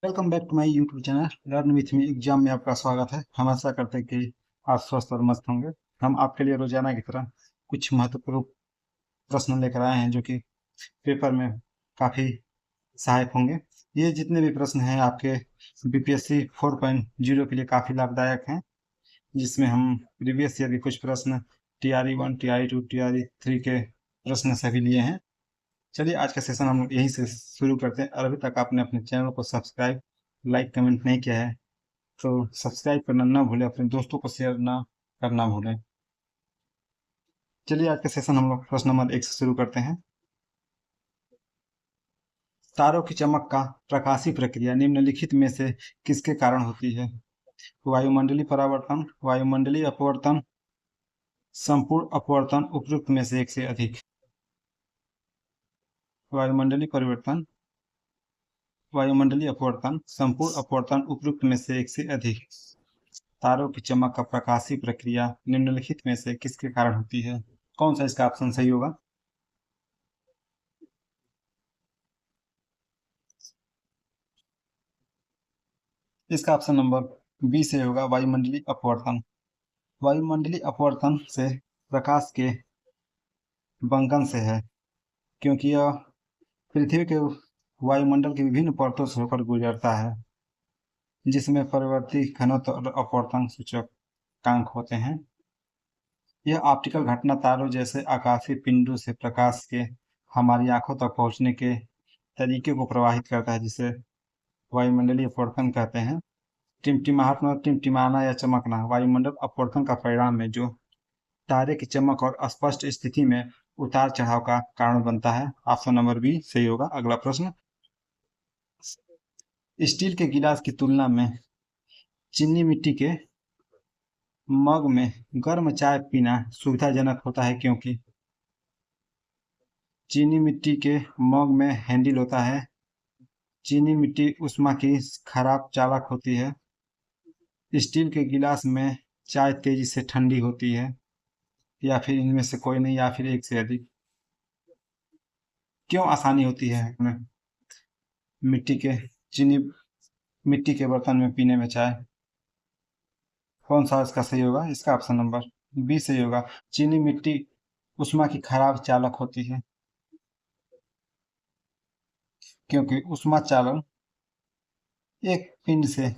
Welcome back to my YouTube channel learn with me exam में आपका स्वागत है। हम आशा करते हैं कि आप स्वस्थ और मस्त होंगे। हम आपके लिए रोजाना की तरह कुछ महत्वपूर्ण प्रश्न लेकर आए हैं जो कि पेपर में काफ़ी सहायक होंगे। ये जितने भी प्रश्न हैं आपके बीपीएससी 4.0 के लिए काफ़ी लाभदायक हैं, जिसमें हम प्रीवियस ईयर के कुछ प्रश्न TRE 1 TRE 2 TRE 3 के प्रश्न सभी लिए हैं। चलिए आज का सेशन हम लोग यहीं से शुरू करते हैं। और अभी तक आपने अपने चैनल को सब्सक्राइब लाइक कमेंट नहीं किया है तो सब्सक्राइब करना ना भूलें, अपने दोस्तों को शेयर ना करना भूलें। चलिए आज का सेशन हम लोग प्रश्न नंबर 1 से शुरू करते हैं। तारों की चमक का प्रकाशीय प्रक्रिया निम्नलिखित में से किसके कारण होती है? वायुमंडलीय परावर्तन, वायुमंडलीय अपवर्तन, संपूर्ण अपवर्तन, उपयुक्त में से एक से अधिक। वायुमंडलीय परिवर्तन, वायुमंडलीय अपवर्तन, संपूर्ण अपवर्तन, उपयुक्त में से एक से अधिक। तारों की चमक का प्रकाशीय प्रक्रिया निम्नलिखित में से किसके कारण होती है? कौन सा इसका ऑप्शन सही होगा? इसका ऑप्शन नंबर बी से होगा, वायुमंडलीय अपवर्तन। वायुमंडलीय अपवर्तन से प्रकाश के बंकन से है, क्योंकि यह पृथ्वी के वायुमंडल की विभिन्न परतों से होकर गुजरता है, जिसमें परिवर्ती घनत्व और अपवर्तन सूचकांक होते हैं। यह ऑप्टिकल घटना तारों जैसे आकाशीय पिंडों से प्रकाश के हमारी आंखों तक पहुंचने के तरीके को प्रभावित करता है, जिसे वायुमंडलीय अपवर्तन कहते हैं। टिमटिमाहट में टिमटिमाना या चमकना वायुमंडल अपवर्तन का परिणाम है, जो तारे की चमक और स्पष्ट स्थिति में उतार चढ़ाव का कारण बनता है। ऑप्शन नंबर बी सही होगा। अगला प्रश्न, स्टील के गिलास की तुलना में चीनी मिट्टी के मग में गर्म चाय पीना सुविधाजनक होता है, क्योंकि चीनी मिट्टी के मग में हैंडल होता है। चीनी मिट्टी ऊष्मा की खराब चालक होती है। स्टील के गिलास में चाय तेजी से ठंडी होती है। या फिर इनमें से कोई नहीं, या फिर एक से अधिक। क्यों आसानी होती है हमें मिट्टी के चीनी मिट्टी के बर्तन में पीने में चाय? कौन सा इसका सही होगा? इसका ऑप्शन नंबर बी सही होगा। चीनी मिट्टी ऊष्मा की खराब चालक होती है, क्योंकि ऊष्मा चालन एक पिंड से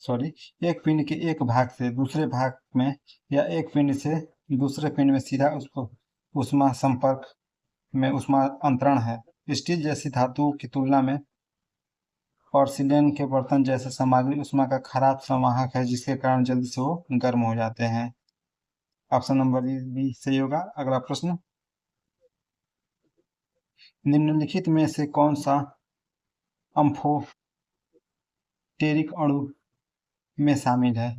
सॉरी एक पिंड के एक भाग से दूसरे भाग में, या एक पिंड से दूसरे पिंड में सीधा उसको ऊष्मा संपर्क में ऊष्मा अंतरण है। स्टील जैसी धातुओं की तुलना में पोर्सिलेन के बर्तन जैसे सामग्री ऊष्मा का खराब संवाहक है, जिसके कारण जल्दी से वो गर्म हो जाते हैं। ऑप्शन नंबर बी सही होगा। अगला प्रश्न, निम्नलिखित में से कौन सा अम्फोटेरिक अणु में शामिल है?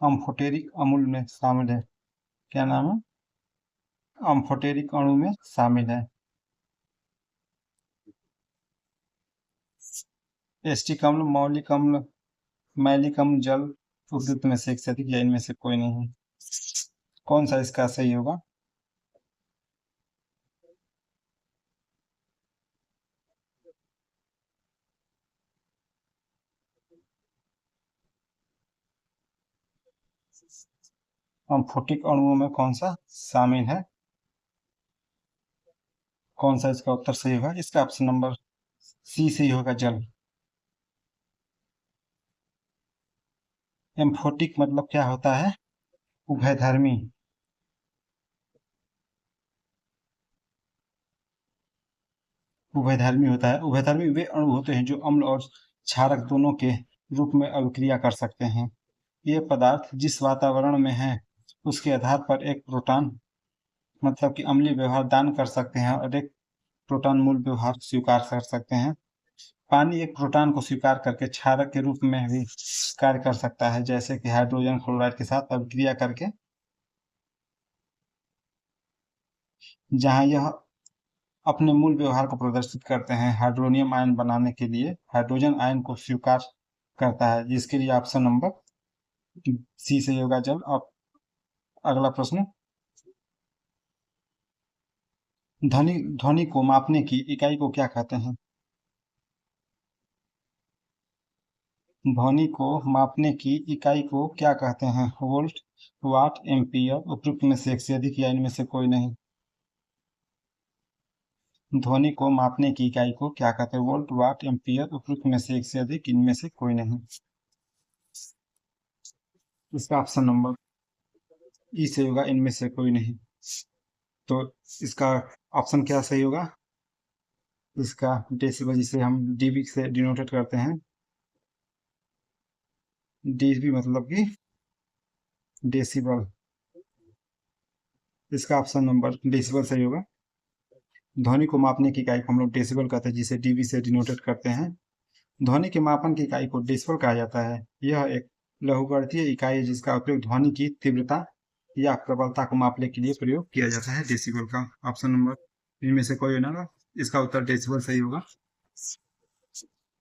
अम्फोटेरिक अम्ल में शामिल है। क्या नाम है? अम्फोटेरिक अणु में शामिल है। एसिटिक अम्ल, मौलिक अम्ल, मैलिक अम्ल, जल, उपयुक्त में से एक से अधिक, या इनमें से कोई नहीं। कौन सा इसका सही होगा? अम्फोटिक अणुओं में कौन सा शामिल है? कौन सा इसका उत्तर सही होगा? इसका ऑप्शन नंबर सी सही होगा, जल। एम्फोटिक मतलब क्या होता है? उभयधर्मी। उभयधर्मी होता है। उभयधर्मी वे अणु होते हैं जो अम्ल और क्षारक दोनों के रूप में अभिक्रिया कर सकते हैं। ये पदार्थ जिस वातावरण में है उसके आधार पर एक प्रोटॉन मतलब कि अम्लीय व्यवहार दान कर सकते हैं, और एक प्रोटॉन मूल व्यवहार स्वीकार कर सकते हैं। पानी एक प्रोटॉन को स्वीकार करके क्षारक के रूप में भी कार्य कर सकता है, जैसे कि हाइड्रोजन क्लोराइड के साथ अभिक्रिया करके। जहाँ यह अपने मूल व्यवहार को प्रदर्शित करते हैं, हाइड्रोनियम आयन बनाने के लिए हाइड्रोजन आयन को स्वीकार करता है, जिसके लिए ऑप्शन नंबर सी से होगा, जल। अब अगला प्रश्न, ध्वनि ध्वनि को मापने की इकाई को क्या कहते हैं? ध्वनि को मापने की इकाई को क्या कहते हैं? वोल्ट, वाट, एम्पीयर, उपयुक्त में से एक से अधिक या इनमें से कोई नहीं। ध्वनि को मापने की इकाई को क्या कहते हैं? वोल्ट, वाट, एम्पीयर, उपयुक्त में से एक से अधिक, इनमें से कोई नहीं। इसका ऑप्शन नंबर ई सही होगा, इनमें से कोई नहीं। तो इसका ऑप्शन क्या सही होगा? इसका डेसिबल, जिसे हम डीबी से डिनोटेड करते हैं, डीबी मतलब कि डेसिबल। इसका ऑप्शन नंबर डेसिबल सही होगा। ध्वनि को मापने की इकाई को हम लोग डेसिबल कहते हैं, जिसे डीबी से डिनोटेड करते हैं। ध्वनि के मापन की इकाई को डेसिबल कहा जाता है। यह एक लघुगणकीय इकाई है जिसका उपयोग ध्वनि की तीव्रता या प्रबलता को मापने के लिए प्रयोग किया जाता है। डेसिबल का ऑप्शन नंबर इनमें से कोई ना, इसका उत्तर डेसिबल सही होगा।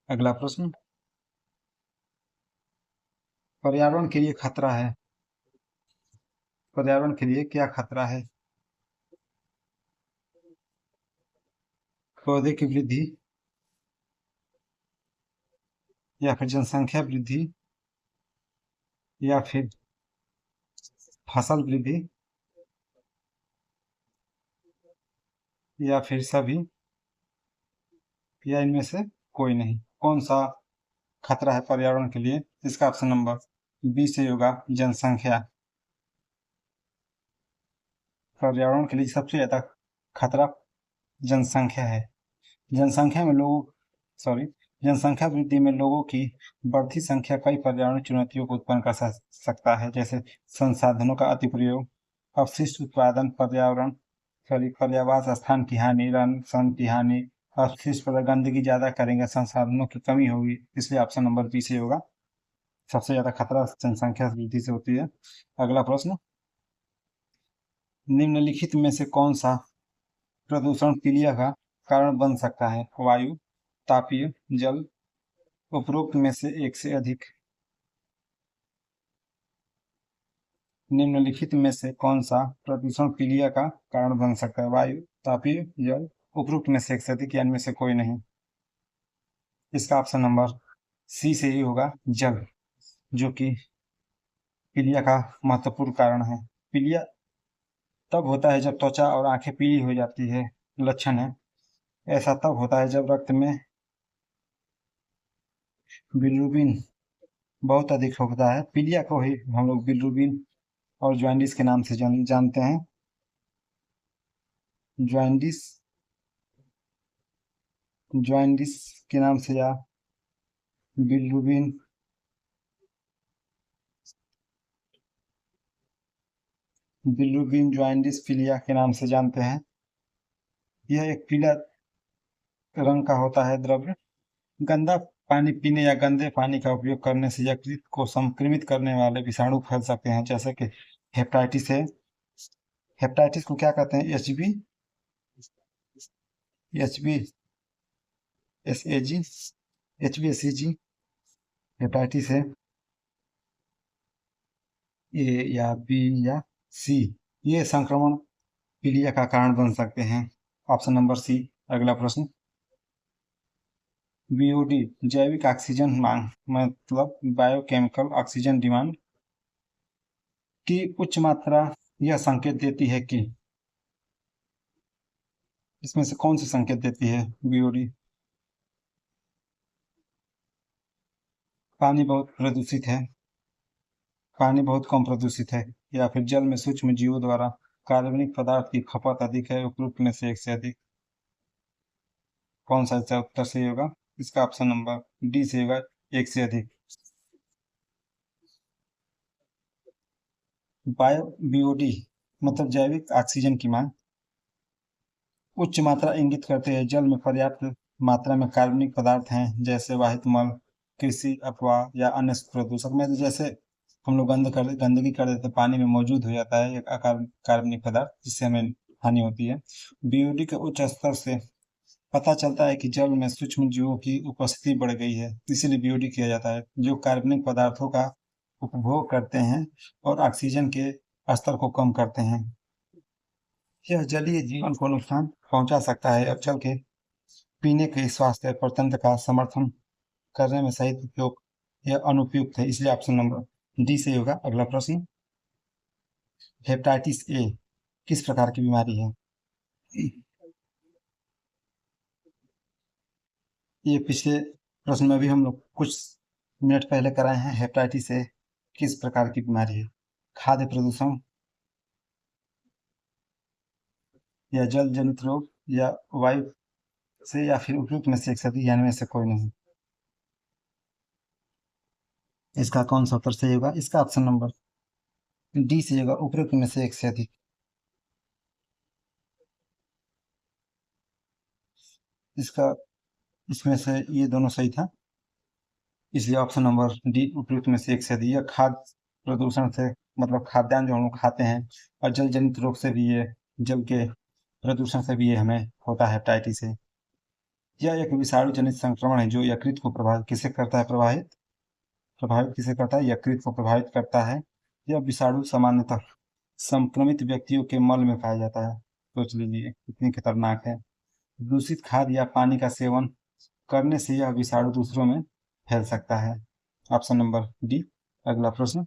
अगला प्रश्न, पर्यावरण के लिए खतरा है। पर्यावरण के लिए क्या खतरा है? पौधे की वृद्धि, या फिर जनसंख्या वृद्धि, या फिर फसल वृद्धि, या फिर सभी, या इनमें से कोई नहीं। कौन सा खतरा है पर्यावरण के लिए? इसका ऑप्शन नंबर बी से होगा, जनसंख्या। पर्यावरण के लिए सबसे ज्यादा खतरा जनसंख्या है। जनसंख्या में लोगों सॉरी जनसंख्या वृद्धि में लोगों की बढ़ती संख्या कई पर्यावरण चुनौतियों को उत्पन्न कर सकता है, जैसे संसाधनों का अतिप्रयोग, अपशिष्ट उत्पादन, पर्यावास स्थान की हानि, रहन सहन की हानि, अपशिष्ट पर गंदगी ज्यादा करेंगे, संसाधनों की कमी होगी। इसलिए ऑप्शन नंबर बी से होगा। सबसे ज्यादा खतरा जनसंख्या वृद्धि से होती है। अगला प्रश्न, निम्नलिखित में से कौन सा प्रदूषण पीलिया का कारण बन सकता है? वायु, तापीय, जल, उपरोक्त में से एक से अधिक। निम्नलिखित में से कौन सा प्रदूषण पीलिया का कारण बन सकता है? वायु, तापीय, जल, उपरोक्त में से एक से अधिक या इनमें से कोई नहीं। इसका ऑप्शन नंबर सी से ही होगा, जल, जो कि पीलिया का महत्वपूर्ण कारण है। पीलिया तब होता है जब त्वचा और आंखें पीली हो जाती है, लक्षण है। ऐसा तब होता है जब रक्त में बिलिरुबिन बहुत अधिक होता है। पीलिया को ही हम लोग बिलिरुबिन और जॉन्डिस के नाम से जानते हैं। जॉन्डिस जॉन्डिस के नाम से, या बिलिरुबिन बिलिरुबिन जॉन्डिस पीलिया के नाम से जानते हैं। यह एक पीला रंग का होता है द्रव्य। गंदा पानी पीने या गंदे पानी का उपयोग करने से यकृत को संक्रमित करने वाले विषाणु फैल सकते हैं, जैसे कि हेपेटाइटिस है। हेपेटाइटिस को क्या कहते हैं? H B S A G HbSAg hepatitis है। ए या बी या सी, ये संक्रमण पीलिया का कारण बन सकते हैं। Option number C. अगला प्रश्न, बीओडी जैविक ऑक्सीजन मांग, मतलब बायोकेमिकल ऑक्सीजन डिमांड की उच्च मात्रा यह संकेत देती है कि, इसमें से कौन सी संकेत देती है बीओडी? पानी बहुत प्रदूषित है, पानी बहुत कम प्रदूषित है, या फिर जल में सूक्ष्म जीवों द्वारा कार्बनिक पदार्थ की खपत अधिक है, उपरोक्त में से एक से अधिक। कौन सा इसका उत्तर सही होगा? इसका ऑप्शन नंबर डी से होगा, एक से अधिक। बायो बीओडी मतलब जैविक ऑक्सीजन की मांग उच्च मात्रा इंगित करते हैं जल में पर्याप्त मात्रा में कार्बनिक पदार्थ हैं, जैसे वाहित मल, कृषि अपवाह या अन्य प्रदूषक में। जैसे हम लोग गंदगी कर देते, पानी में मौजूद हो जाता है एक कार्बनिक पदार्थ, जिससे हमें हानि होती है। बीओडी के उच्च स्तर से पता चलता है कि जल में सूक्ष्म जीवों की उपस्थिति बढ़ गई है, इसीलिए बीओडी किया जाता है, जो कार्बनिक पदार्थों का उपभोग करते हैं और ऑक्सीजन के स्तर को कम करते हैं। यह जलीय जीवन को नुकसान पहुंचा सकता है और जल के पीने के स्वास्थ्य और तंत्र का समर्थन करने में सही उपयोग यह अनुपयुक्त है, इसलिए ऑप्शन नंबर डी सही होगा। अगला प्रश्न, हेपेटाइटिस ए किस प्रकार की बीमारी है? ये पिछले प्रश्न में भी हम लोग कुछ मिनट पहले कराए हैं। हेपेटाइटिस ए किस प्रकार की बीमारी है? खाद्य प्रदूषण या जल जनित रोग या वायु से या फिर उपयुक्त में से एक से अधिक, यानी में से कोई नहीं। इसका कौन सा उत्तर सही होगा? इसका ऑप्शन नंबर डी सही होगा, उपयुक्त में से एक से अधिक। इसका इसमें से ये दोनों सही था, इसलिए ऑप्शन नंबर डी उपयुक्त में से एक से अधिक। यह खाद्य प्रदूषण से मतलब खाद्यान्न जो हम लोग खाते हैं और जल जनित रोग से भी ये, जल के प्रदूषण से भी ये हमें होता है हेपेटाइटिस ए। यह एक विषाणु जनित संक्रमण है जो यकृत को प्रभावित किसे करता है? प्रभावित किसे करता है? यकृत को प्रभावित करता है। यह विषाणु सामान्यतः संक्रमित व्यक्तियों के मल में पाया जाता है। सोच लीजिए कितनी खतरनाक है। दूषित खाद्य या पानी का सेवन करने से यह विषाणु दूसरों में फैल सकता है। Option number D. अगला प्रश्न,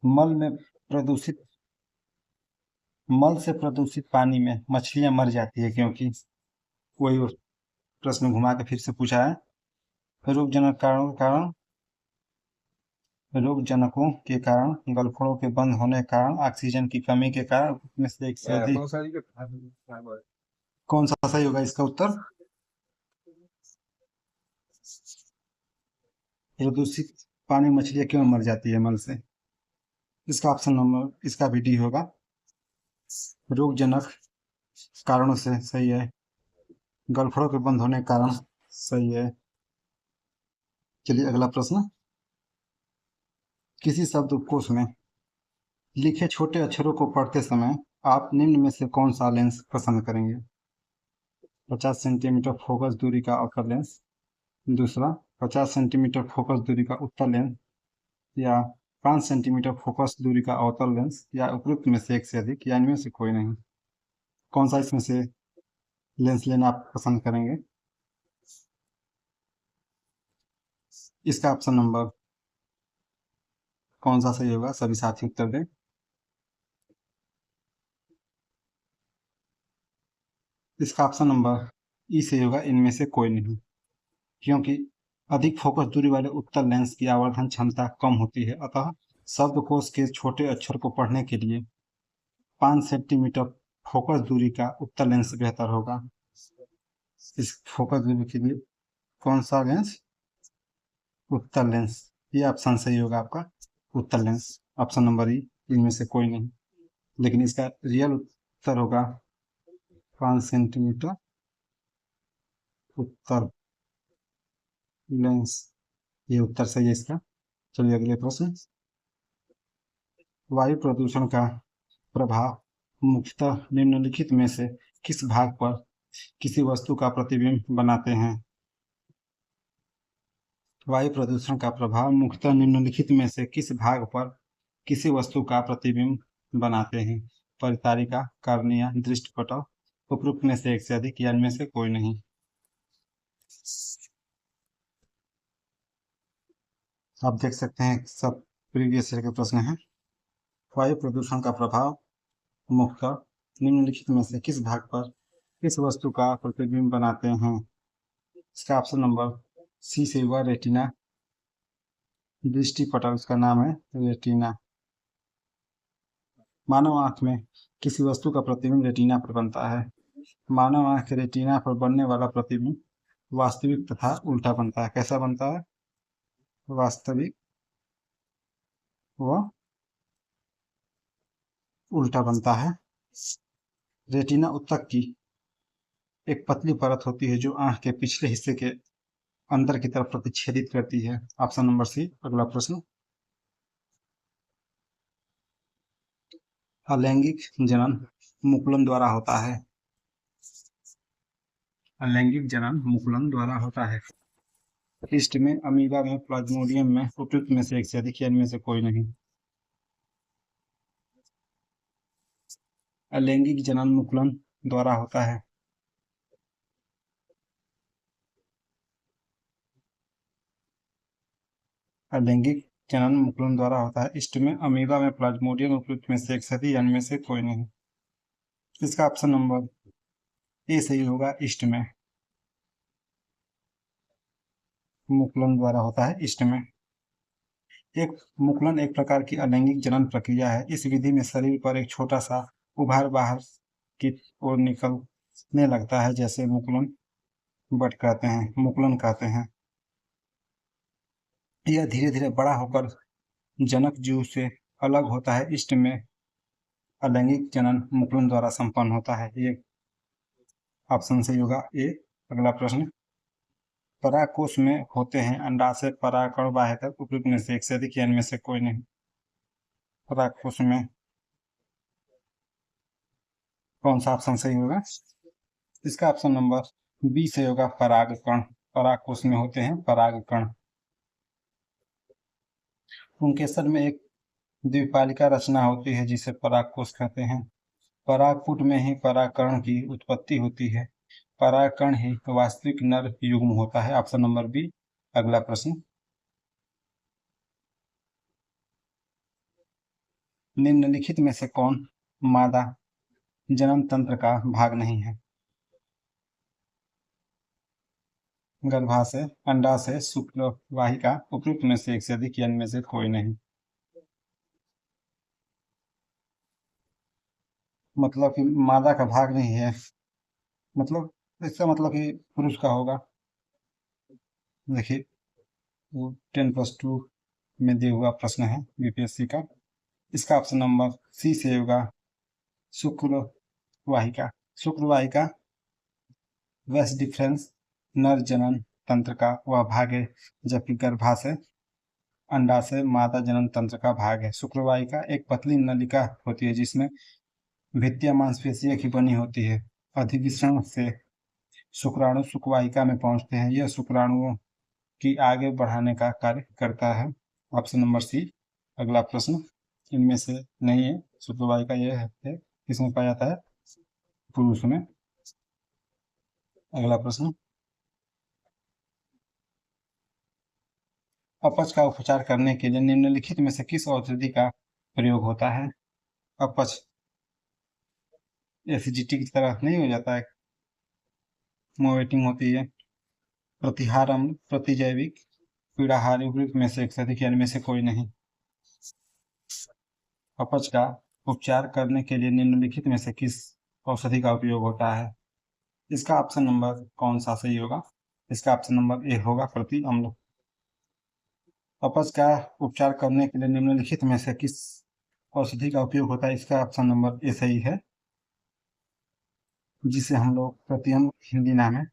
मल में प्रदूषित मल से प्रदूषित पानी में मछलियां मर जाती है क्योंकि, वही प्रश्न घुमा के फिर से पूछा है। रोगजनकों के कारण, गलफड़ों के बंद होने के कारण, ऑक्सीजन की कमी के कारण, में से एक से अधिक। कौन सा सही होगा इसका उत्तर? प्रदूषित पानी मछलियां क्यों मर जाती है मल से? इसका ऑप्शन नंबर, इसका भी डी होगा, रोगजनक कारणों से सही है। गलफड़ों के बंद होने के कारण सही है। चलिए अगला प्रश्न, किसी शब्दकोश में लिखे छोटे अक्षरों को पढ़ते समय आप निम्न में से कौन सा लेंस पसंद करेंगे? 50 सेंटीमीटर फोकस दूरी का अवतल लेंस, दूसरा 50 सेंटीमीटर फोकस दूरी का उत्तल लेंस, या 5 सेंटीमीटर फोकस दूरी का अवतल लेंस, या उपयुक्त में से एक से अधिक, या इनमें से कोई नहीं। कौन सा इसमें से लेंस लेना आप पसंद करेंगे? इसका ऑप्शन नंबर कौन सा सही होगा? सभी साथी उत्तर दें। इसका ऑप्शन नंबर ई सही होगा, इनमें से कोई नहीं, क्योंकि अधिक फोकस दूरी वाले उत्तल लेंस की आवर्धन क्षमता कम होती है, अतः शब्दकोश के छोटे अक्षर को पढ़ने के लिए 5 सेंटीमीटर फोकस दूरी का उत्तल लेंस बेहतर होगा। इस फोकस दूरी के लिए कौन सा लेंस? उत्तल लेंस। ये ऑप्शन सही होगा आपका, उत्तल लेंस, ऑप्शन नंबर ई, इनमें से कोई नहीं। लेकिन इसका रियल उत्तर होगा 5 सेंटीमीटर उत्तल लेंस। ये उत्तर सही है इसका। चलिए अगले प्रश्न, वायु प्रदूषण का प्रभाव मुख्यतः निम्नलिखित में से किस भाग पर किसी वस्तु का प्रतिबिंब बनाते हैं? वायु प्रदूषण का प्रभाव मुख्यतः निम्नलिखित में से किस भाग पर किसी वस्तु का प्रतिबिंब बनाते हैं? परितारिका, कार्निया, दृष्टिपटल, उपरोक्त में से एक से अधिक, या इनमें से कोई नहीं। आप देख सकते हैं सब प्रीवियस ईयर के प्रश्न हैं। वायु प्रदूषण का प्रभाव मुख्यतः निम्नलिखित में से किस भाग पर किस वस्तु का प्रतिबिंब बनाते हैं? इसका ऑप्शन नंबर सी से हुआ, रेटिना। दृष्टिपटल उसका नाम है, रेटिना। मानव आंख में किसी वस्तु का प्रतिबिंब रेटिना पर बनता है। मानव आंख के रेटिना पर बनने वाला प्रतिबिंब वास्तविक तथा उल्टा बनता है। कैसा बनता है? वास्तविक व उल्टा बनता है। रेटिना उत्तक की एक पतली परत होती है जो आंख के पिछले हिस्से के अंदर की तरफ प्रतिच्छेदित करती है। Option number C. अगला प्रश्न, अलैंगिक जनन मुकुलन द्वारा होता है। अलैंगिक जनन मुकुलन द्वारा होता है। ईस्ट में, अमीबा में, प्लाज्मोडियम में, उपयुक्त में से एक से अधिक, या इनमें से कोई नहीं। अलैंगिक जनन मुकुलन द्वारा होता है। अलैंगिक जनन मुकुलन द्वारा होता है। इष्ट में अमीबा में प्लाज्मोडियम उपयुक्त में से एक सदी या इनमें से कोई नहीं। इसका ऑप्शन नंबर ए सही होगा। इष्ट में मुकुलन द्वारा होता है। इष्ट में एक मुकुलन एक प्रकार की अलैंगिक जनन प्रक्रिया है। इस विधि में शरीर पर एक छोटा सा उभार बाहर की ओर निकलने लगता है, जैसे मुकुलन बट कहते हैं, मुकुलन कहते हैं। यह धीरे धीरे बड़ा होकर जनक जीव से अलग होता है। इष्ट में अलैंगिक जनन मुकुलन द्वारा संपन्न होता है। ये ऑप्शन सही होगा ए। अगला प्रश्न, परागकोश में होते हैं अंडाशय परागकण बाह्य तक उपयुक्त में से एक से अधिक या इनमें से कोई नहीं। परागकोश में कौन सा ऑप्शन सही होगा? इसका ऑप्शन नंबर बी सही होगा। परागकण। परागकोश में होते हैं परागकण। पुंकेसर में एक द्विपालिका रचना होती है जिसे परागकोश कहते हैं। परागपुट में ही परागकण की उत्पत्ति होती है। परागकण ही वास्तविक नर युग्म होता है। Option number B. अगला प्रश्न, निम्नलिखित में से कौन मादा जनन तंत्र का भाग नहीं है? गर्भाशय, अंडाशय, शुक्लवाहिका, उपयुक्त में से एक से अधिक या इनमें से कोई नहीं। मतलब कि मादा का भाग नहीं है, मतलब इसका मतलब कि पुरुष का होगा। देखिए, वो 10+2 में दिया हुआ प्रश्न है बीपीएससी का। इसका ऑप्शन नंबर सी से होगा। शुक्लवाहिका। शुक्लवाहिका वेस्ट डिफरेंस नर जनन तंत्र का वह भाग है, जबकि गर्भाशय अंडाशय मादा जनन तंत्र का भाग है। शुक्लवाहिका एक पतली नलिका होती है जिसमें भित्तियां मांसपेशियों की बनी होती है। अधिविषण से शुक्राणु शुक्लवाहिका में पहुंचते हैं। यह शुक्राणुओं की आगे बढ़ाने का कार्य करता है। Option number C. अगला प्रश्न, इनमें से नहीं है। शुक्लवाहिका यह है किसमें पाया जाता है? पुरुष में। अगला प्रश्न, अपच का उपचार करने के लिए निम्नलिखित में से किस औषधि का प्रयोग होता है? अपच एसिडिटी की तरह नहीं हो जाता है, मोवेटिंग होती है। प्रतिहारम, प्रतिजैविक, पीड़ाहारी, उपयुक्त में से एक से अधिक या इनमें से कोई नहीं। अपच का उपचार करने के लिए निम्नलिखित में से किस औषधि का उपयोग होता है? इसका ऑप्शन नंबर कौन सा सही होगा? इसका ऑप्शन नंबर ए होगा, प्रति अम्ल। अपच का उपचार करने के लिए निम्नलिखित में से किस औषधि का उपयोग होता है? इसका ऑप्शन नंबर ए सही है, जिसे हम लोग प्रति अम्ल हिंदी नाम है।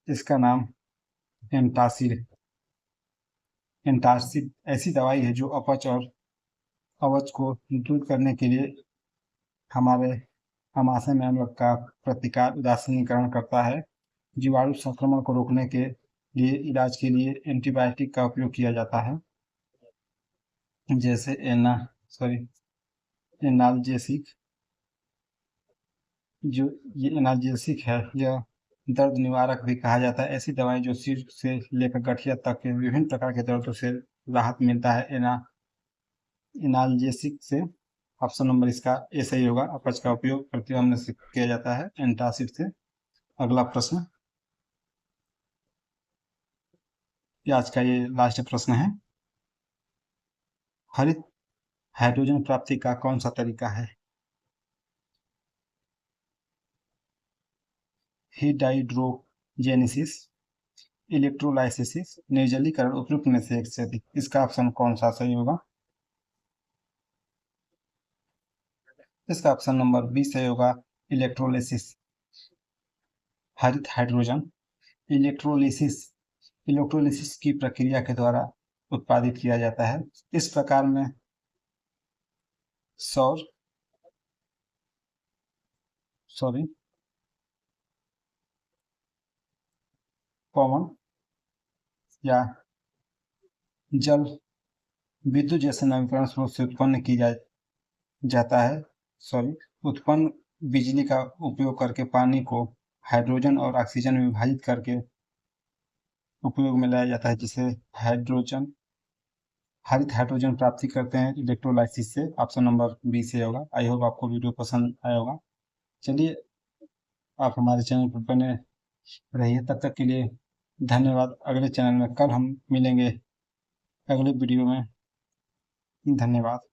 इसका नाम एंटासिड। एंटासिड ऐसी दवाई है जो अपच और अवच को दूर करने के लिए हमारे आमाशय में अम्ल का प्रतिकार उदासीनीकरण करता है। जीवाणु संक्रमण को रोकने के लिए इलाज के लिए एंटीबायोटिक का उपयोग किया जाता है, जैसे एनाल्जेसिक। जो ये एनाल्जेसिक है, यह दर्द निवारक भी कहा जाता है। ऐसी दवाएं जो सिर से लेकर गठिया तक के विभिन्न प्रकार के दर्दों से राहत मिलता है एनाल्जेसिक से। ऑप्शन नंबर इसका ए सही होगा। अपच का उपयोग प्रतिअम्ल से किया जाता है, एंटासिड से। अगला प्रश्न, आज का ये लास्ट प्रश्न है। हरित हाइड्रोजन प्राप्ति का कौन सा तरीका है? हाइड्रोजेनेसिस, इलेक्ट्रोलाइसिस, निर्जलीकरण, उपयुक्त में से एक से अधिक। इसका ऑप्शन कौन सा सही होगा? इसका ऑप्शन नंबर बी सही होगा, इलेक्ट्रोलिसिस। हरित हाइड्रोजन इलेक्ट्रोलिसिस इलेक्ट्रोलिसिस की प्रक्रिया के द्वारा उत्पादित किया जाता है। इस प्रकार में सौर सॉरी पवन या जल विद्युत जैसे नवीकरण स्रोत से उत्पन्न की जाता है। उत्पन्न बिजली का उपयोग करके पानी को हाइड्रोजन और ऑक्सीजन में विभाजित करके उपयोग में लाया जाता है, जिसे हाइड्रोजन हरित हाइड्रोजन प्राप्ति करते हैं इलेक्ट्रोलाइसिस से। ऑप्शन नंबर बी से होगा। आई होप आपको वीडियो पसंद आया होगा। चलिए, आप हमारे चैनल पर बने रहिए। तब तक के लिए धन्यवाद। अगले चैनल में कल हम मिलेंगे अगले वीडियो में। धन्यवाद।